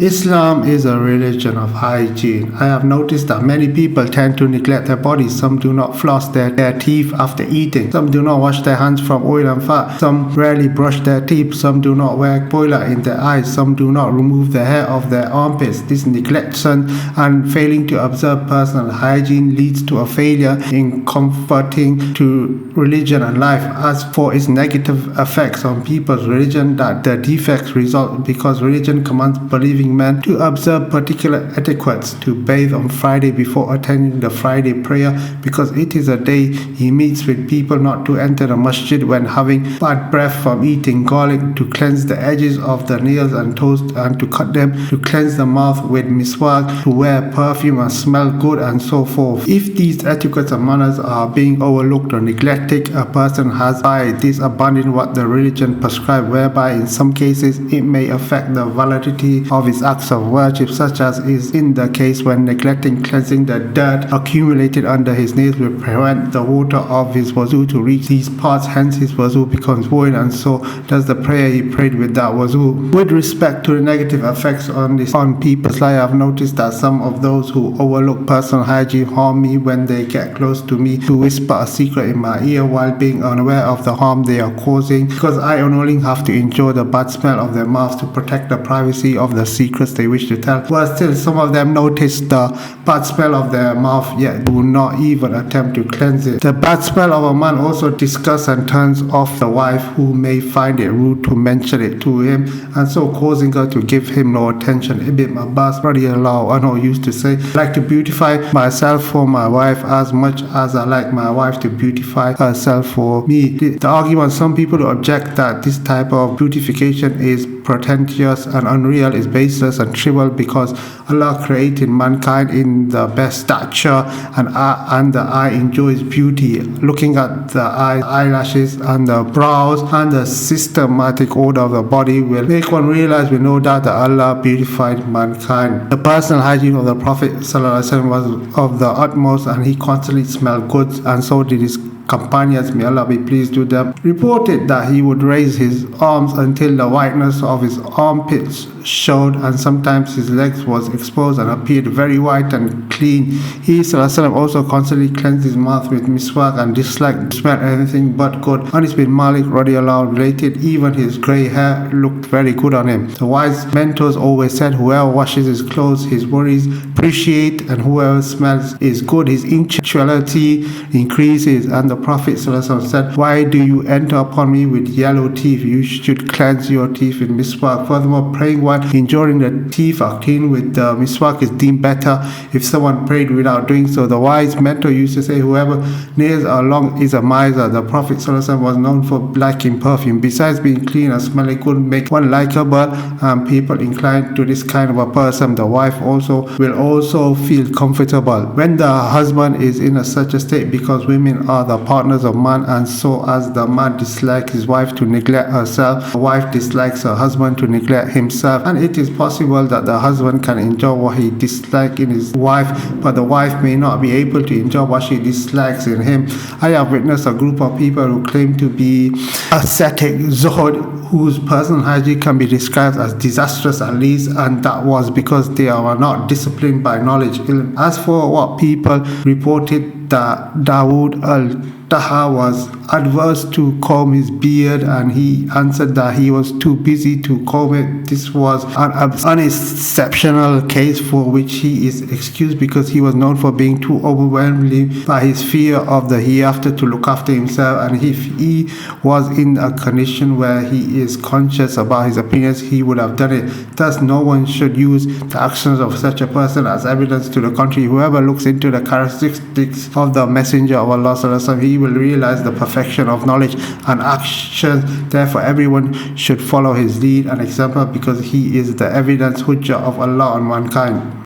Islam is a religion of hygiene. I have noticed that many people tend to neglect their bodies. Some do not floss their teeth after eating. Some do not wash their hands from oil and fat. Some rarely brush their teeth. Some do not wear boiler in their eyes. Some do not remove the hair of their armpits. This neglection and failing to observe personal hygiene leads to a failure in converting to religion and life. As for its negative effects on people's religion, that the defects result because religion commands believing men to observe particular etiquettes, to bathe on Friday before attending the Friday prayer because it is a day he meets with people, not to enter the masjid when having bad breath from eating garlic, to cleanse the edges of the nails and toes and to cut them, to cleanse the mouth with miswak, to wear perfume and smell good, and so forth. If these etiquettes and manners are being overlooked or neglected, a person has by this abandoned what the religion prescribes, whereby in some cases it may affect the validity of his acts of worship, such as is in the case when neglecting cleansing the dirt accumulated under his nails will prevent the water of his wuzu to reach these parts, hence his wuzu becomes void, and so does the prayer he prayed with that wuzu. With respect to the negative effects on people's life, I have noticed that some of those who overlook personal hygiene harm me when they get close to me to whisper a secret in my ear while being unaware of the harm they are causing, because I only have to enjoy the bad smell of their mouths to protect the privacy of the secrets they wish to tell. But still, some of them notice the bad smell of their mouth yet do not even attempt to cleanse it. The bad smell of a man also disgusts and turns off the wife, who may find it rude to mention it to him, and so causing her to give him no attention. Ibn Abbas radiallahu anhu used to say, I like to beautify myself for my wife as much as I like my wife to beautify herself for me. The argument some people object that this type of beautification is pretentious and unreal is baseless and trivial, because Allah created mankind in the best stature, and the eye enjoys beauty. Looking at the eyelashes and the brows and the systematic order of the body will make one realize with no doubt that Allah beautified mankind. The personal hygiene of the Prophet ﷺ was of the utmost, and he constantly smelled good, and so did his companions, may Allah be pleased with them, reported that he would raise his arms until the whiteness of his armpits showed, and sometimes his legs was exposed and appeared very white and clean. He ﷺ also constantly cleansed his mouth with miswak and disliked to smell anything but good. Anas bin Malik radiallahu related, even his grey hair looked very good on him. The wise mentors always said, whoever washes his clothes, his worries appreciate, and whoever smells is good, his punctuality increases. And the Prophet ﷺ said, why do you enter upon me with yellow teeth? You should cleanse your teeth with miswak. Furthermore, praying while enjoying the teeth are clean with the miswak is deemed better if someone prayed without doing so. The wise mentor used to say, whoever nails are long is a miser. The Prophet ﷺ was known for liking perfume. Besides being clean and smelling good make one likable, and people inclined to this kind of a person, the wife will also feel comfortable when the husband is in such a state, because women are the partners of man, and so as the man dislikes his wife to neglect herself, the wife dislikes her husband to neglect himself. And it is possible that the husband can enjoy what he dislikes in his wife, but the wife may not be able to enjoy what she dislikes in him. I have witnessed a group of people who claim to be ascetic zuhud, whose personal hygiene can be described as disastrous at least, and that was because they are not disciplined by knowledge. As for what people reported that Dawood al-Taha was adverse to comb his beard, and he answered that he was too busy to comb it. This was an unexceptional case for which he is excused, because he was known for being too overwhelmed by his fear of the hereafter to look after himself, and if he was in a condition where he is conscious about his opinions, he would have done it. Thus, no one should use the actions of such a person as evidence to the contrary. Whoever looks into the characteristics of the Messenger of Allah, he will realize the perfection of knowledge and actions. Therefore, everyone should follow his lead and example, because he is the evidence hujjah of Allah on mankind.